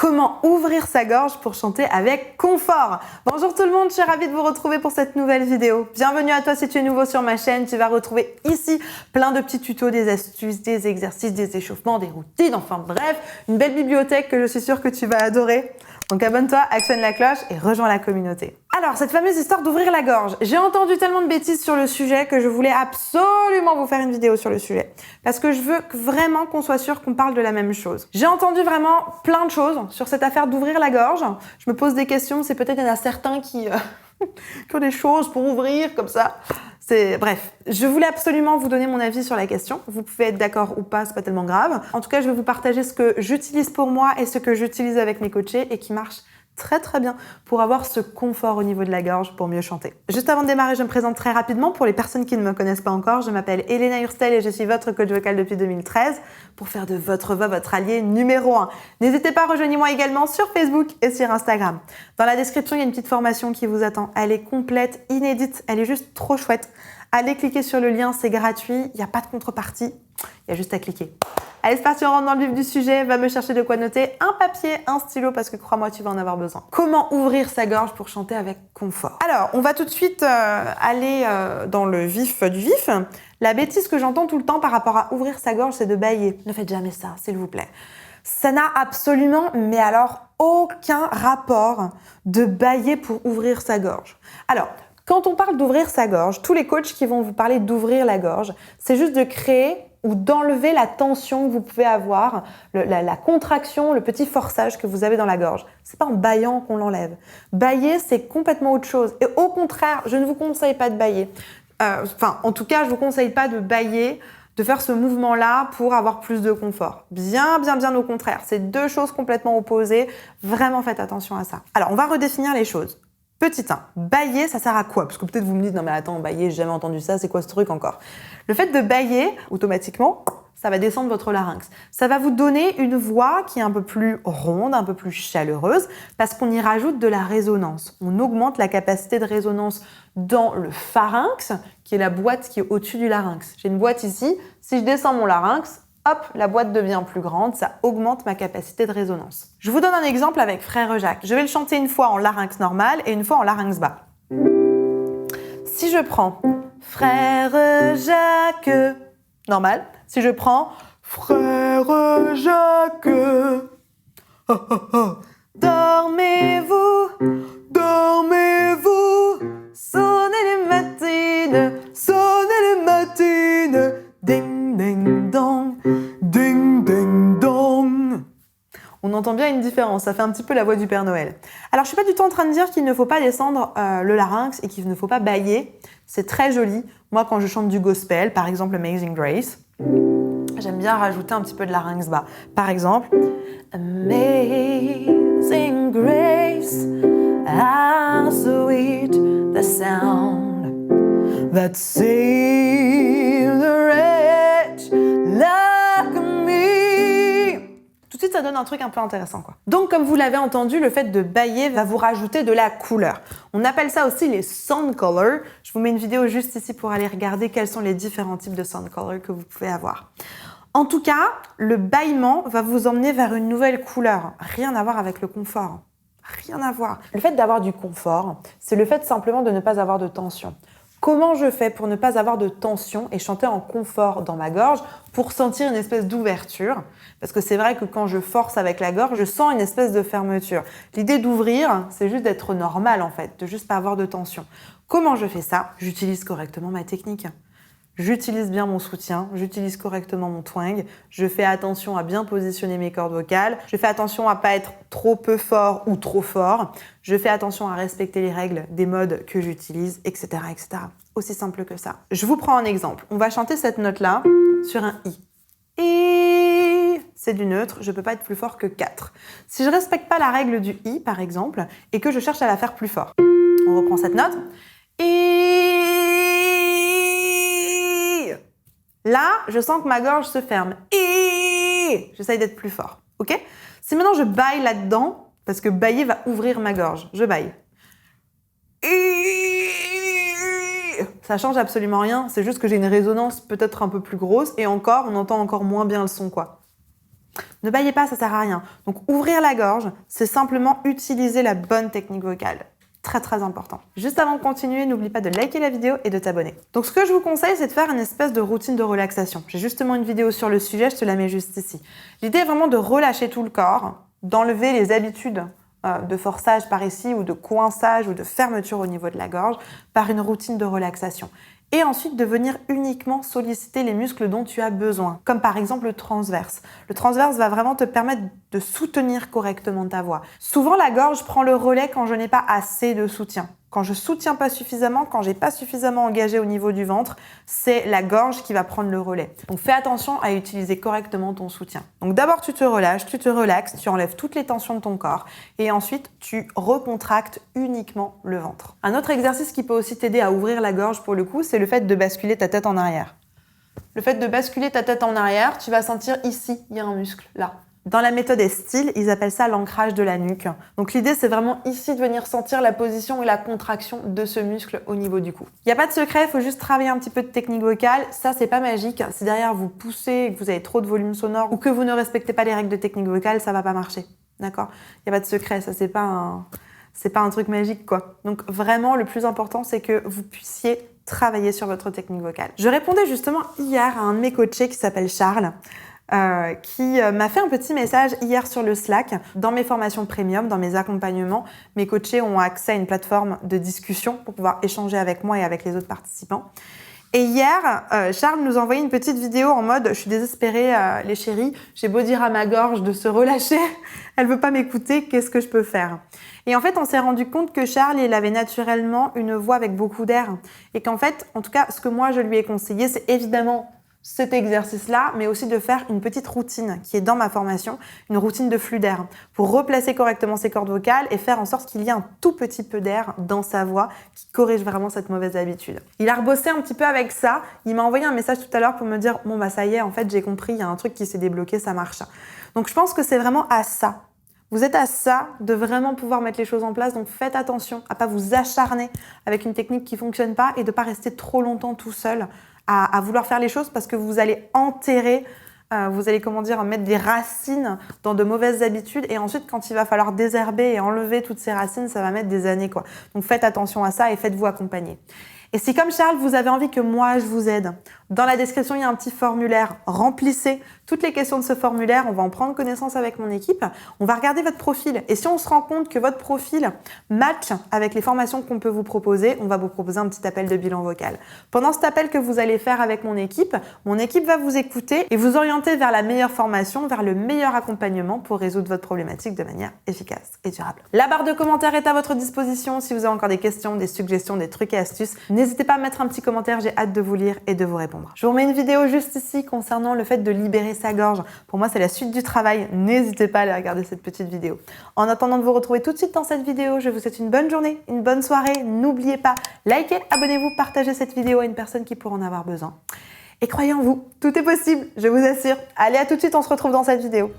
Comment ouvrir sa gorge pour chanter avec confort? Bonjour tout le monde, je suis ravie de vous retrouver pour cette nouvelle vidéo. Bienvenue à toi si tu es nouveau sur ma chaîne. Tu vas retrouver ici plein de petits tutos, des astuces, des exercices, des échauffements, des routines, enfin bref, une belle bibliothèque que je suis sûre que tu vas adorer. Donc abonne-toi, actionne la cloche et rejoins la communauté. Alors, cette fameuse histoire d'ouvrir la gorge. J'ai entendu tellement de bêtises sur le sujet que je voulais absolument vous faire une vidéo sur le sujet. Parce que je veux vraiment qu'on soit sûr qu'on parle de la même chose. J'ai entendu vraiment plein de choses sur cette affaire d'ouvrir la gorge. Je me pose des questions, c'est peut-être il y en a certains qui ont des choses pour ouvrir comme ça. Bref, je voulais absolument vous donner mon avis sur la question. Vous pouvez être d'accord ou pas, c'est pas tellement grave. En tout cas, je vais vous partager ce que j'utilise pour moi et ce que j'utilise avec mes coachés et qui marche très très bien pour avoir ce confort au niveau de la gorge pour mieux chanter. Juste avant de démarrer, je me présente très rapidement pour les personnes qui ne me connaissent pas encore. Je m'appelle Elena Hurstel et je suis votre coach vocal depuis 2013 pour faire de votre voix votre allié numéro 1. N'hésitez pas, rejoignez-moi également sur Facebook et sur Instagram. Dans la description, il y a une petite formation qui vous attend. Elle est complète, inédite, elle est juste trop chouette. Allez cliquer sur le lien, c'est gratuit, il n'y a pas de contrepartie, il y a juste à cliquer. Allez, c'est parti, on rentre dans le vif du sujet. Va me chercher de quoi noter, un papier, un stylo, parce que crois-moi, tu vas en avoir besoin. Comment ouvrir sa gorge pour chanter avec confort? Alors, on va tout de suite aller dans le vif du vif. La bêtise que j'entends tout le temps par rapport à ouvrir sa gorge, c'est de bâiller. Ne faites jamais ça, s'il vous plaît. Ça n'a absolument, mais alors, aucun rapport de bâiller pour ouvrir sa gorge. Alors, quand on parle d'ouvrir sa gorge, tous les coachs qui vont vous parler d'ouvrir la gorge, c'est juste de créer ou d'enlever la tension que vous pouvez avoir, la contraction, le petit forçage que vous avez dans la gorge. C'est pas en bâillant qu'on l'enlève. Bâiller, c'est complètement autre chose. Et au contraire, je ne vous conseille pas de bâiller. En tout cas, je vous conseille pas de bâiller, de faire ce mouvement-là pour avoir plus de confort. Bien au contraire. C'est deux choses complètement opposées. Vraiment, faites attention à ça. Alors, on va redéfinir les choses. Petit 1, bâiller, ça sert à quoi? Parce que peut-être vous me dites, non mais attends, bâiller, j'ai jamais entendu ça, c'est quoi ce truc encore? Le fait de bâiller, automatiquement, ça va descendre votre larynx. Ça va vous donner une voix qui est un peu plus ronde, un peu plus chaleureuse, parce qu'on y rajoute de la résonance. On augmente la capacité de résonance dans le pharynx, qui est la boîte qui est au-dessus du larynx. J'ai une boîte ici, si je descends mon larynx, hop, la boîte devient plus grande, ça augmente ma capacité de résonance. Je vous donne un exemple avec Frère Jacques. Je vais le chanter une fois en larynx normal et une fois en larynx bas. Si je prends Frère Jacques, normal. Si je prends Frère Jacques, oh, oh, oh. Dormez-vous, dormez-vous, sonnez les matines, ding ding dong, ding ding dong. On entend bien une différence, ça fait un petit peu la voix du Père Noël. Alors je suis pas du tout en train de dire qu'il ne faut pas descendre le larynx et qu'il ne faut pas bâiller. C'est très joli. Moi quand je chante du gospel, par exemple Amazing Grace, j'aime bien rajouter un petit peu de larynx bas. Par exemple, Amazing Grace, how sweet the sound that saved a wretch like me. Tout de suite, ça donne un truc un peu intéressant, quoi. Donc, comme vous l'avez entendu, le fait de bâiller va vous rajouter de la couleur. On appelle ça aussi les sound colors. Je vous mets une vidéo juste ici pour aller regarder quels sont les différents types de sound colors que vous pouvez avoir. En tout cas, le bâillement va vous emmener vers une nouvelle couleur. Rien à voir avec le confort. Rien à voir. Le fait d'avoir du confort, c'est le fait simplement de ne pas avoir de tension. Comment je fais pour ne pas avoir de tension et chanter en confort dans ma gorge pour sentir une espèce d'ouverture? Parce que c'est vrai que quand je force avec la gorge, je sens une espèce de fermeture. L'idée d'ouvrir, c'est juste d'être normal en fait, de juste pas avoir de tension. Comment je fais ça? J'utilise correctement ma technique. J'utilise bien mon soutien, j'utilise correctement mon twang, je fais attention à bien positionner mes cordes vocales, je fais attention à pas être trop peu fort ou trop fort, je fais attention à respecter les règles des modes que j'utilise, etc., etc. Aussi simple que ça. Je vous prends un exemple. On va chanter cette note-là sur un I. I, c'est du neutre, je peux pas être plus fort que 4. Si je respecte pas la règle du I, par exemple, et que je cherche à la faire plus fort, on reprend cette note. I. Là, je sens que ma gorge se ferme. Et j'essaye d'être plus fort. Ok? Si maintenant je bâille là-dedans, parce que bâiller va ouvrir ma gorge, je bâille. Ça change absolument rien. C'est juste que j'ai une résonance peut-être un peu plus grosse et encore, on entend encore moins bien le son, quoi. Ne bâillez pas, ça sert à rien. Donc ouvrir la gorge, c'est simplement utiliser la bonne technique vocale. Très très important. Juste avant de continuer, n'oublie pas de liker la vidéo et de t'abonner. Donc ce que je vous conseille, c'est de faire une espèce de routine de relaxation. J'ai justement une vidéo sur le sujet, je te la mets juste ici. L'idée est vraiment de relâcher tout le corps, d'enlever les habitudes de forçage par ici ou de coinçage ou de fermeture au niveau de la gorge par une routine de relaxation. Et ensuite de venir uniquement solliciter les muscles dont tu as besoin, comme par exemple le transverse. Le transverse va vraiment te permettre de soutenir correctement ta voix. Souvent, la gorge prend le relais quand je n'ai pas assez de soutien. Quand je soutiens pas suffisamment, quand j'ai pas suffisamment engagé au niveau du ventre, c'est la gorge qui va prendre le relais. Donc fais attention à utiliser correctement ton soutien. Donc d'abord tu te relâches, tu te relaxes, tu enlèves toutes les tensions de ton corps et ensuite tu recontractes uniquement le ventre. Un autre exercice qui peut aussi t'aider à ouvrir la gorge pour le coup, c'est le fait de basculer ta tête en arrière. Le fait de basculer ta tête en arrière, tu vas sentir ici, il y a un muscle, là. Dans la méthode Estil, ils appellent ça l'ancrage de la nuque. Donc l'idée, c'est vraiment ici de venir sentir la position et la contraction de ce muscle au niveau du cou. Il n'y a pas de secret, il faut juste travailler un petit peu de technique vocale. Ça, c'est pas magique. Si derrière vous poussez, que vous avez trop de volume sonore ou que vous ne respectez pas les règles de technique vocale, ça va pas marcher. D'accord ? Il n'y a pas de secret, ça c'est pas un truc magique quoi. Donc vraiment, le plus important, c'est que vous puissiez travailler sur votre technique vocale. Je répondais justement hier à un de mes coachés qui s'appelle Charles. Qui m'a fait un petit message hier sur le Slack. Dans mes formations premium, dans mes accompagnements, mes coachés ont accès à une plateforme de discussion pour pouvoir échanger avec moi et avec les autres participants. Et hier, Charles nous a envoyé une petite vidéo en mode « Je suis désespérée, les chéris, j'ai beau dire à ma gorge de se relâcher, elle veut pas m'écouter, qu'est-ce que je peux faire ?» Et en fait, on s'est rendu compte que Charles, il avait naturellement une voix avec beaucoup d'air. Et qu'en fait, en tout cas, ce que moi je lui ai conseillé, c'est évidemment cet exercice-là, mais aussi de faire une petite routine qui est dans ma formation, une routine de flux d'air, pour replacer correctement ses cordes vocales et faire en sorte qu'il y ait un tout petit peu d'air dans sa voix qui corrige vraiment cette mauvaise habitude. Il a rebossé un petit peu avec ça, il m'a envoyé un message tout à l'heure pour me dire « Bon bah ça y est, en fait j'ai compris, il y a un truc qui s'est débloqué, ça marche. » Donc je pense que c'est vraiment à ça. Vous êtes à ça de vraiment pouvoir mettre les choses en place, donc faites attention à pas vous acharner avec une technique qui fonctionne pas et de pas rester trop longtemps tout seul à vouloir faire les choses parce que vous allez enterrer, vous allez mettre des racines dans de mauvaises habitudes et ensuite quand il va falloir désherber et enlever toutes ces racines, ça va mettre des années quoi. Donc faites attention à ça et faites-vous accompagner. Et si comme Charles, vous avez envie que moi je vous aide, dans la description il y a un petit formulaire, remplissez toutes les questions de ce formulaire, on va en prendre connaissance avec mon équipe, on va regarder votre profil et si on se rend compte que votre profil match avec les formations qu'on peut vous proposer, on va vous proposer un petit appel de bilan vocal. Pendant cet appel que vous allez faire avec mon équipe va vous écouter et vous orienter vers la meilleure formation, vers le meilleur accompagnement pour résoudre votre problématique de manière efficace et durable. La barre de commentaires est à votre disposition si vous avez encore des questions, des suggestions, des trucs et astuces. N'hésitez pas à mettre un petit commentaire, j'ai hâte de vous lire et de vous répondre. Je vous remets une vidéo juste ici concernant le fait de libérer sa gorge. Pour moi, c'est la suite du travail. N'hésitez pas à aller regarder cette petite vidéo. En attendant de vous retrouver tout de suite dans cette vidéo, je vous souhaite une bonne journée, une bonne soirée. N'oubliez pas, likez, abonnez-vous, partagez cette vidéo à une personne qui pourrait en avoir besoin. Et croyez en vous, tout est possible, je vous assure. Allez, à tout de suite, on se retrouve dans cette vidéo.